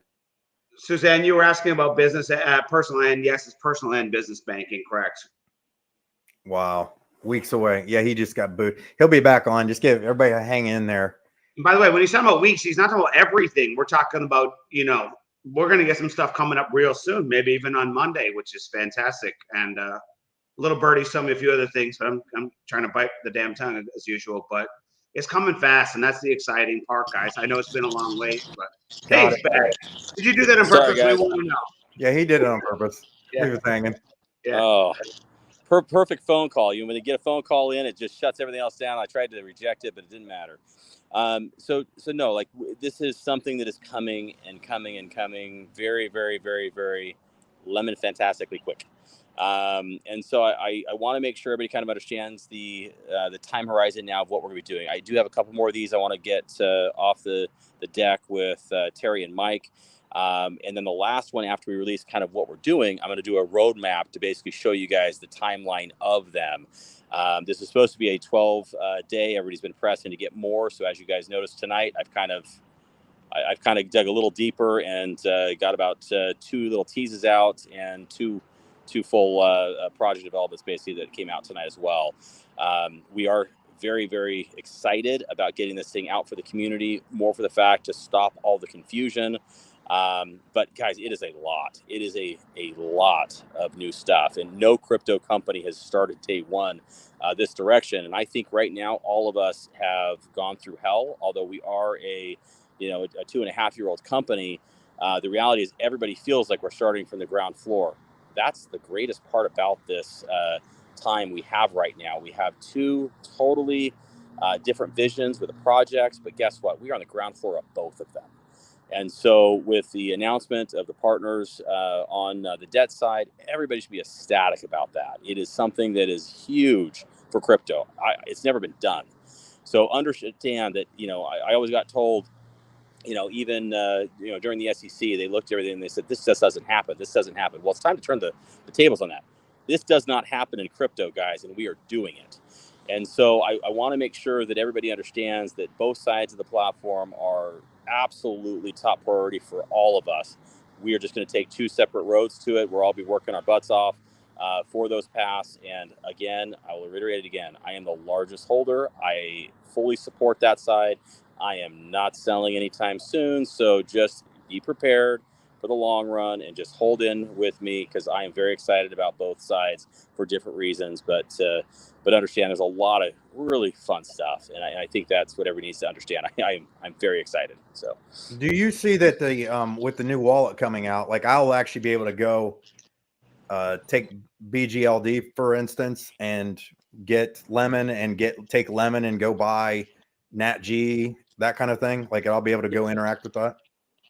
Speaker 2: Suzanne, you were asking about business, personal and yes, it's personal and business banking, correct?
Speaker 1: Wow, weeks away. Yeah, he just got booted. He'll be back on. Just give everybody a hang in there.
Speaker 2: And by the way, when he's talking about weeks, he's not talking about everything. We're talking about, we're going to get some stuff coming up real soon, maybe even on Monday, which is fantastic. And little birdie told me a few other things, but I'm trying to bite the damn tongue as usual. But it's coming fast, and that's the exciting part, guys. I know it's been a long wait, but hey, it's back. Did you do that on purpose?
Speaker 3: Sorry, guys.
Speaker 2: We want to know.
Speaker 1: Yeah, he did it on purpose.
Speaker 2: Yeah.
Speaker 1: He was hanging.
Speaker 2: Yeah.
Speaker 3: Oh, perfect phone call. When you get a phone call in, it just shuts everything else down. I tried to reject it, but it didn't matter. So no, like this is something that is coming very, very, very, very lemon fantastically quick. And so I want to make sure everybody kind of understands the time horizon now of what we're going to be doing. I do have a couple more of these I want to get off the deck with Terry and Mike. And then the last one, after we release kind of what we're doing, I'm going to do a roadmap to basically show you guys the timeline of them. This is supposed to be a 12 day. Everybody's been pressing to get more. So as you guys noticed tonight, I've kind of dug a little deeper and got about 2 little teases out and two full project developments basically that came out tonight as well. We are very, very excited about getting this thing out for the community, more for the fact to stop all the confusion. But guys, it is a lot. It is a lot of new stuff, and no crypto company has started day one this direction. And I think right now all of us have gone through hell, although we are a 2.5-year-old company. The reality is everybody feels like we're starting from the ground floor. That's the greatest part about this time we have right now. We have 2 totally different visions with the projects, but guess what? We are on the ground floor of both of them. And so with the announcement of the partners on the debt side, everybody should be ecstatic about that. It is something that is huge for crypto. It's never been done. So understand that, I always got told, even during the SEC, they looked at everything and they said, this just doesn't happen. This doesn't happen. Well, it's time to turn the tables on that. This does not happen in crypto, guys, and we are doing it. And so I want to make sure that everybody understands that both sides of the platform are absolutely top priority for all of us. We are just going to take 2 separate roads to it. We'll all be working our butts off for those paths. And again, I will reiterate it again. I am the largest holder. I fully support that side. I am not selling anytime soon. So just be prepared for the long run and just hold in with me, because I am very excited about both sides for different reasons. But understand there's a lot of really fun stuff, and I think that's what everybody needs to understand. I'm very excited. So,
Speaker 1: do you see that the with the new wallet coming out, like I'll actually be able to go take BGLD for instance and get Lemon and take Lemon and go buy NatG, that kind of thing? Like I'll be able to go interact with that?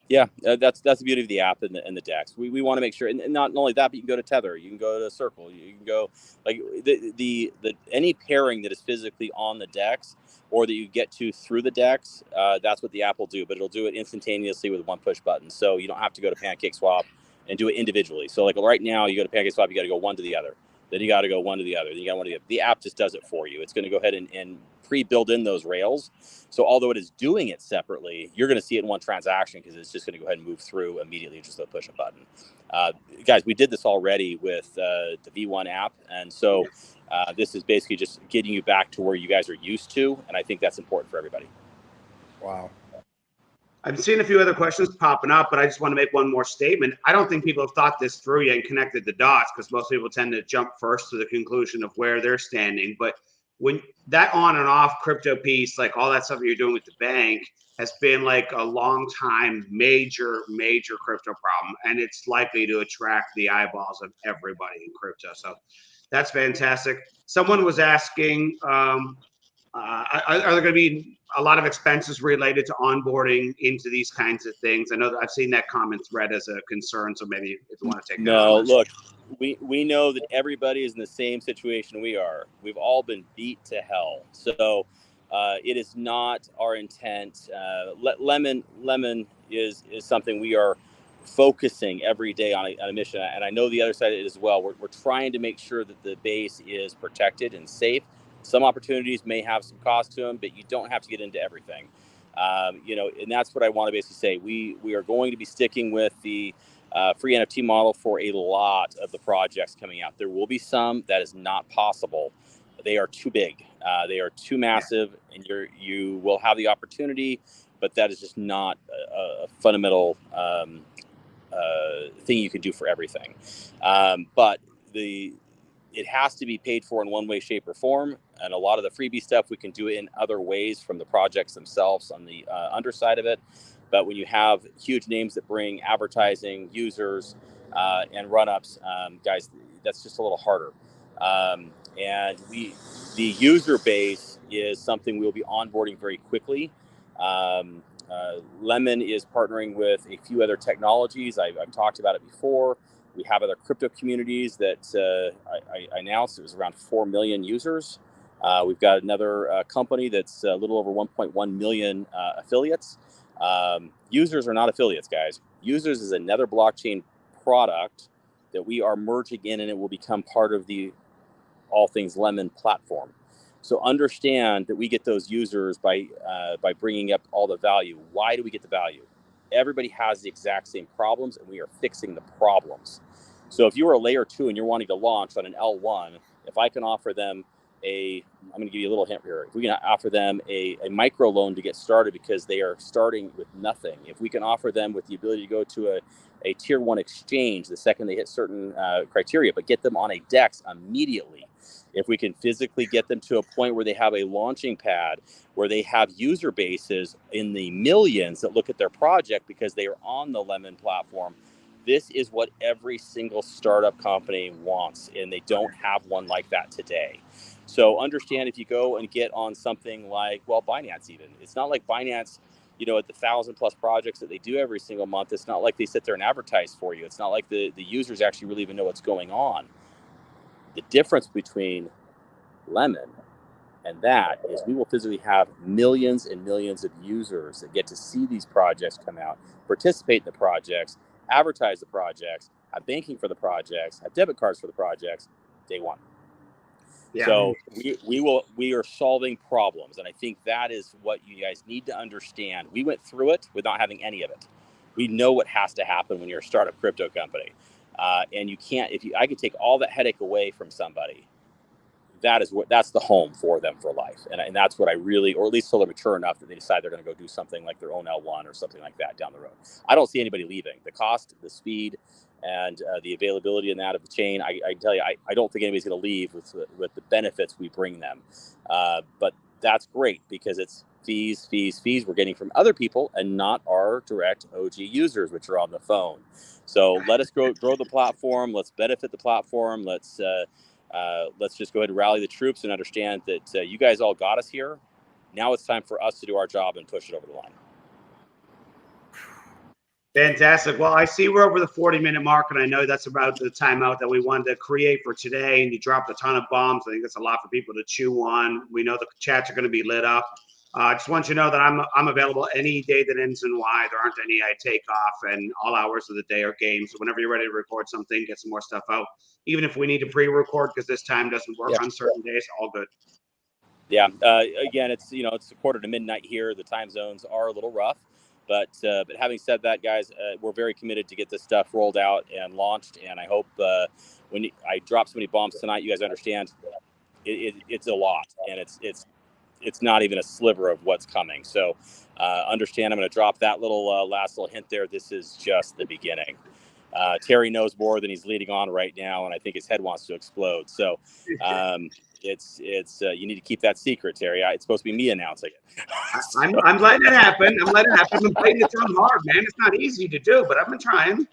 Speaker 3: Yeah, that's the beauty of the app and the DEX. We want to make sure, and not only that, but you can go to Tether, you can go to Circle, you can go like the any pairing that is physically on the DEX or that you get to through the DEX. That's what the app will do, but it'll do it instantaneously with one push button. So you don't have to go to PancakeSwap and do it individually. So like right now, you go to PancakeSwap, you got to go one to the other. then you got to go one to the other. Then you got one to the other. The app just does it for you. It's going to go ahead and pre-build in those rails. So although it is doing it separately, you're going to see it in one transaction because it's just going to go ahead and move through immediately, just to push a button. Guys, we did this already with the V1 app. And so this is basically just getting you back to where you guys are used to. And I think that's important for everybody.
Speaker 1: Wow.
Speaker 2: I've seen a few other questions popping up, but I just want to make one more statement. I don't think people have thought this through yet and connected the dots, because most people tend to jump first to the conclusion of where they're standing. But when that on and off crypto piece, like all that stuff that you're doing with the bank, has been like a long time major crypto problem, and it's likely to attract the eyeballs of everybody in crypto. So that's fantastic. Someone was asking, are there going to be a lot of expenses related to onboarding into these kinds of things? I know that I've seen that comment thread as a concern, so maybe if you want to take that.
Speaker 3: No, look, we know that everybody is in the same situation we are. We've all been beat to hell. So it is not our intent. Lemon is something we are focusing every day on a mission. And I know the other side of it as well. We're trying to make sure that the base is protected and safe. Some opportunities may have some cost to them, but you don't have to get into everything. And that's what I want to basically say. We are going to be sticking with the free NFT model for a lot of the projects coming out. There will be some that is not possible. They are too big. They are too massive, and you will have the opportunity, but that is just not a fundamental thing you can do for everything. But it has to be paid for in one way, shape, or form. And a lot of the freebie stuff, we can do it in other ways from the projects themselves on the underside of it. But when you have huge names that bring advertising, users, and run-ups, guys, that's just a little harder. And the user base is something we'll be onboarding very quickly. Lemon is partnering with a few other technologies. I've talked about it before. We have other crypto communities that I announced. It was around 4 million users. We've got another company that's a little over 1.1 million affiliates. Users are not affiliates, guys. Users is another blockchain product that we are merging in, and it will become part of the All Things Lemon platform. So understand that we get those users by bringing up all the value. Why do we get the value? Everybody has the exact same problems, and we are fixing the problems. So if you are a layer 2 and you're wanting to launch on an L1, if I can offer them I'm going to give you a little hint here. If we can offer them a micro loan to get started because they are starting with nothing, if we can offer them with the ability to go to a tier 1 exchange the second they hit certain criteria, but get them on a DEX immediately. If we can physically get them to a point where they have a launching pad, where they have user bases in the millions that look at their project because they are on the Lemon platform, this is what every single startup company wants, and they don't have one like that today. So understand, if you go and get on something like, well, Binance even, it's not like Binance, at the 1,000+ projects that they do every single month, it's not like they sit there and advertise for you. It's not like the users actually really even know what's going on. The difference between Lemon and that is we will physically have millions and millions of users that get to see these projects come out, participate in the projects, advertise the projects, have banking for the projects, have debit cards for the projects, day one. Yeah. So we are solving problems, and I think that is what you guys need to understand. We went through it without having any of it. We know what has to happen when you're a startup crypto company, and you can't. I could take all that headache away from somebody, that's the home for them for life, and that's what I really, or at least till they're mature enough that they decide they're going to go do something like their own L1 or something like that down the road. I don't see anybody leaving. The cost, the speed, and the availability in that of the chain, I tell you, I don't think anybody's going to leave with the benefits we bring them. But that's great because it's fees we're getting from other people and not our direct OG users, which are on the phone. So let us grow the platform. Let's benefit the platform. Let's just go ahead and rally the troops and understand that you guys all got us here. Now it's time for us to do our job and push it over the line.
Speaker 2: Fantastic. Well, I see we're over the 40-minute mark, and I know that's about the timeout that we wanted to create for today. And you dropped a ton of bombs. I think that's a lot for people to chew on. We know the chats are going to be lit up. I just want you to know that I'm available any day that ends in Y. There aren't any I take off, and all hours of the day are games. So whenever you're ready to record something, get some more stuff out. Even if we need to pre-record because this time doesn't work on certain days, all good.
Speaker 3: Yeah. Again, it's it's a quarter to midnight here. The time zones are a little rough, but having said that, guys, we're very committed to get this stuff rolled out and launched. And I hope when I drop so many bombs tonight, you guys understand it's a lot, and it's not even a sliver of what's coming. So understand, I'm going to drop that little last little hint there. This is just the beginning. Terry knows more than he's leading on right now, and I think his head wants to explode. So it's you need to keep that secret, Terry. It's supposed to be me announcing it.
Speaker 2: I'm letting it happen. I'm letting it happen. I've been fighting it down hard, man. It's not easy to do, but I've been trying.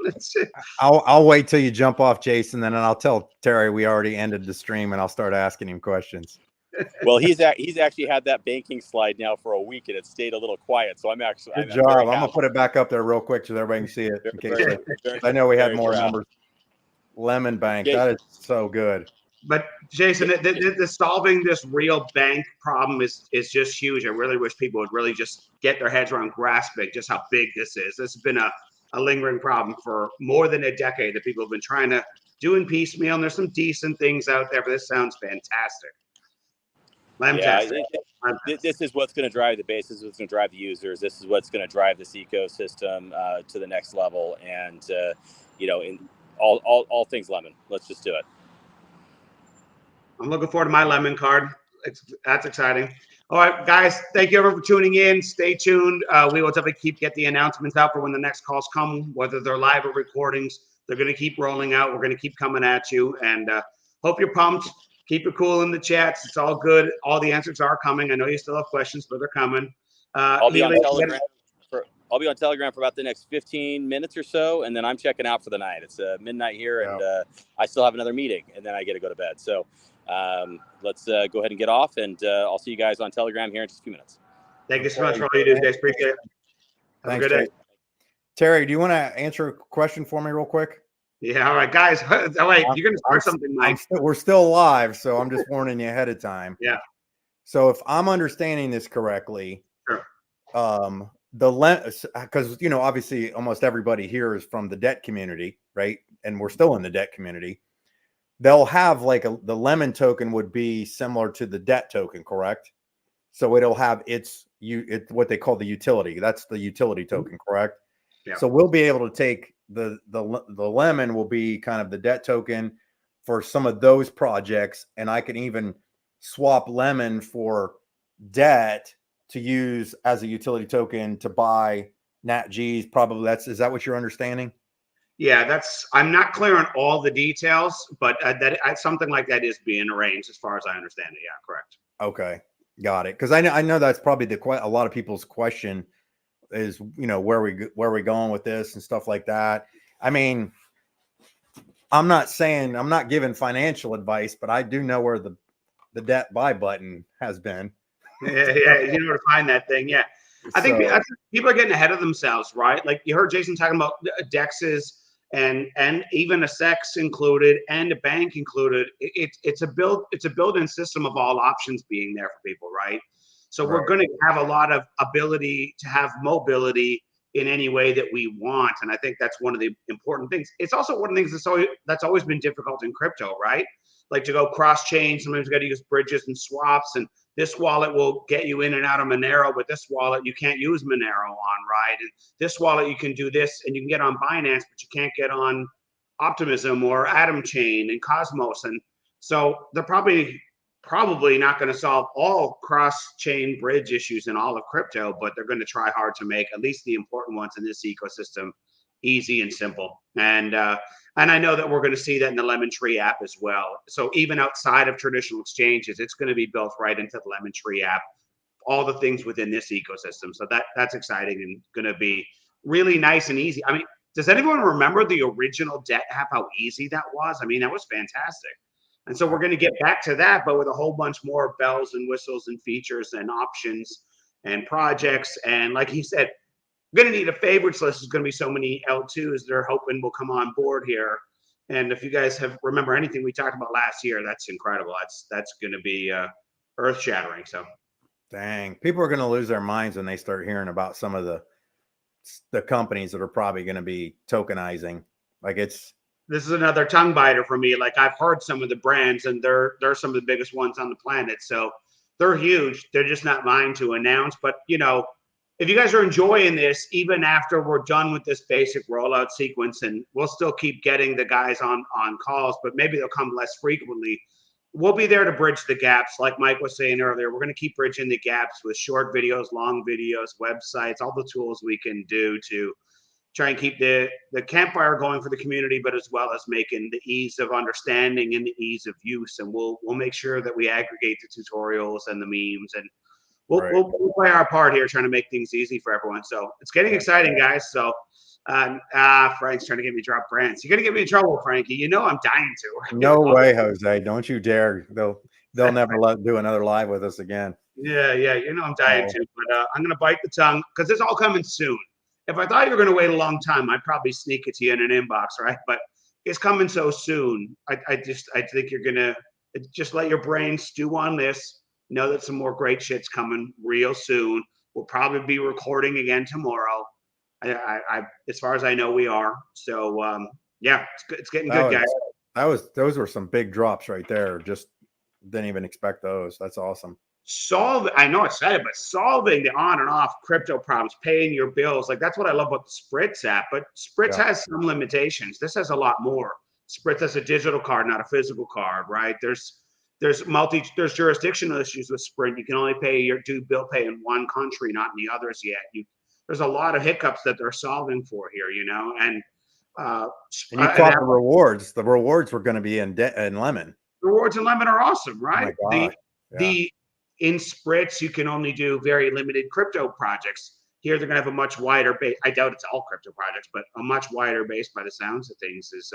Speaker 1: I'll wait till you jump off, Jason, then I'll tell Terry we already ended the stream, and I'll start asking him questions.
Speaker 3: Well, he's actually had that banking slide now for a week, and it stayed a little quiet. So I'm
Speaker 1: good job. I'm gonna put it back up there real quick so everybody can see it. In case I know we had more numbers. Lemon Bank,
Speaker 3: Jason,
Speaker 1: that is so good.
Speaker 2: But Jason, the solving this real bank problem is just huge. I really wish people would really just get their heads around grasping just how big this is. This has been a lingering problem for more than a decade that people have been trying to do in piecemeal. And there's some decent things out there, but this sounds fantastic.
Speaker 3: This is what's going to drive the base. This is what's going to drive the users. This is what's going to drive this ecosystem to the next level. And in all things lemon. Let's just do it.
Speaker 2: I'm looking forward to my lemon card. That's exciting. All right, guys, thank you everyone for tuning in. Stay tuned. We will definitely get the announcements out for when the next calls come, whether they're live or recordings. They're going to keep rolling out. We're going to keep coming at you, and hope you're pumped. Keep it cool in the chats. It's all good. All the answers are coming. I know you still have questions, but they're coming.
Speaker 3: I'll be on Telegram. I'll be on Telegram for about the next 15 minutes or so, and then I'm checking out for the night. It's midnight here, and I still have another meeting, and then I get to go to bed. So let's go ahead and get off, and I'll see you guys on Telegram here in just a few minutes.
Speaker 2: Thank you so much for all you do, guys. Appreciate it. Have a good day.
Speaker 1: Terry, do you want to answer a question for me real quick?
Speaker 2: Yeah, all right, guys. All right, you're going to start something, Mike.
Speaker 1: We're still live, so I'm just warning you ahead of time.
Speaker 2: Yeah.
Speaker 1: So if I'm understanding this correctly,
Speaker 2: sure.
Speaker 1: Because obviously almost everybody here is from the debt community, right? And we're still in the debt community. They'll have like the lemon token would be similar to the debt token, correct? So it'll have what they call the utility. That's the utility token, correct? Yeah. So we'll be able to take the lemon will be kind of the debt token for some of those projects, and I can even swap lemon for debt to use as a utility token to buy NatGs. Probably is that what you're understanding?
Speaker 2: Yeah, I'm not clear on all the details, but something like that is being arranged as far as I understand it. Yeah, correct.
Speaker 1: Okay, got it. Because I know that's probably a lot of people's question is, where are we going with this and stuff like that. I mean, I'm not giving financial advice, but I do know where the debt buy button has been.
Speaker 2: Yeah, you know where to find that thing. Yeah, I think people are getting ahead of themselves, right? Like you heard Jason talking about DEXs and even a SEX included and a bank included. It's a built-in system of all options being there for people, right? So we're going to have a lot of ability to have mobility in any way that we want, and I think that's one of the important things. It's also one of the things that's always been difficult in crypto, right? Like to go cross-chain, sometimes you got to use bridges and swaps, and this wallet will get you in and out of Monero, but this wallet you can't use Monero on, right? And this wallet you can do this, and you can get on Binance, but you can't get on Optimism or Atom Chain and Cosmos, and so they're probably not going to solve all cross-chain bridge issues in all of crypto, but they're going to try hard to make at least the important ones in this ecosystem easy and simple. And I know that we're going to see that in the LemonTree app as well. So even outside of traditional exchanges, it's going to be built right into the LemonTree app, all the things within this ecosystem. So that's exciting and going to be really nice and easy. I mean, does anyone remember the original debt app, how easy that was? I mean, that was fantastic. And so we're going to get back to that, but with a whole bunch more bells and whistles and features and options and projects. And like he said, we're going to need a favorites list. There's going to be so many L2s they're hoping will come on board here. And if you guys remember anything we talked about last year, that's incredible. That's going to be earth shattering. So
Speaker 1: Dang, people are going to lose their minds when they start hearing about some of the companies that are probably going to be tokenizing. Like this
Speaker 2: is another tongue biter for me. Like I've heard some of the brands, and they're some of the biggest ones on the planet. So they're huge. They're just not mine to announce. But you know, if you guys are enjoying this, even after we're done with this basic rollout sequence, and we'll still keep getting the guys on calls, but maybe they'll come less frequently. We'll be there to bridge the gaps. Like Mike was saying earlier, we're going to keep bridging the gaps with short videos, long videos, websites, all the tools we can do to try and keep the campfire going for the community, but as well as making the ease of understanding and the ease of use. And we'll make sure that we aggregate the tutorials and the memes, and we'll play our part here, trying to make things easy for everyone. So it's getting exciting, guys. So Frank's trying to get me to drop brands. You're gonna get me in trouble, Frankie. You know I'm dying to.
Speaker 1: No way, Jose. Don't you dare. They'll never do another live with us again.
Speaker 2: Yeah. You know I'm dying to, but I'm gonna bite the tongue because it's all coming soon. If I thought you were gonna wait a long time, I'd probably sneak it to you in an inbox, right? But it's coming so soon. I think you're gonna just let your brain stew on this. Know that some more great shit's coming real soon. We'll probably be recording again tomorrow. I as far as I know, we are. So yeah, it's getting good, guys.
Speaker 1: Those were some big drops right there. Just didn't even expect those. That's awesome.
Speaker 2: I know I said it, but solving the on and off crypto problems, paying your bills, like that's what I love about the Spritz app. But Spritz has some limitations. This has a lot more. Spritz has a digital card, not a physical card, right? There's jurisdictional issues with Sprint. You can only do bill pay in one country, not in the others yet. There's a lot of hiccups that they're solving for here, you know. And
Speaker 1: you caught the rewards. The rewards were going to be in Lemon.
Speaker 2: Rewards in Lemon are awesome, right?
Speaker 1: Oh my God.
Speaker 2: In Spritz, you can only do very limited crypto projects. Here, they're going to have a much wider base. I doubt it's all crypto projects, but a much wider base by the sounds of things is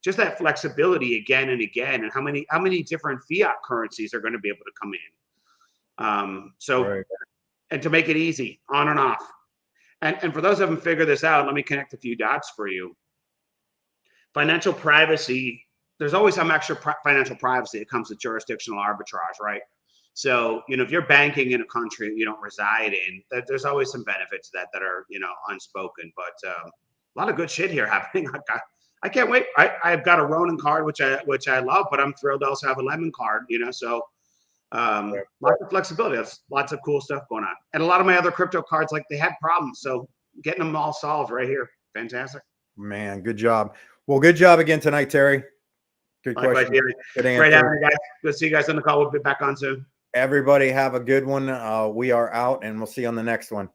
Speaker 2: just that flexibility again and again, and how many different fiat currencies are going to be able to come in. And to make it easy, on and off. And for those who haven't figured this out, let me connect a few dots for you. Financial privacy, there's always some extra financial privacy that comes with jurisdictional arbitrage, right? So, you know, if you're banking in a country that you don't reside in, there's always some benefits that are, you know, unspoken. But a lot of good shit here happening. I can't wait. I've got a RONIN card, which I love, but I'm thrilled to also have a Lemon card, you know, so lots of flexibility. That's lots of cool stuff going on. And a lot of my other crypto cards, like they had problems. So getting them all solved right here. Fantastic.
Speaker 1: Man, good job. Well, good job again tonight, Terry. Good question.
Speaker 2: Good answer. Great having you guys. We'll see you guys on the call. We'll be back on soon.
Speaker 1: Everybody have a good one. We are out, and we'll see you on the next one.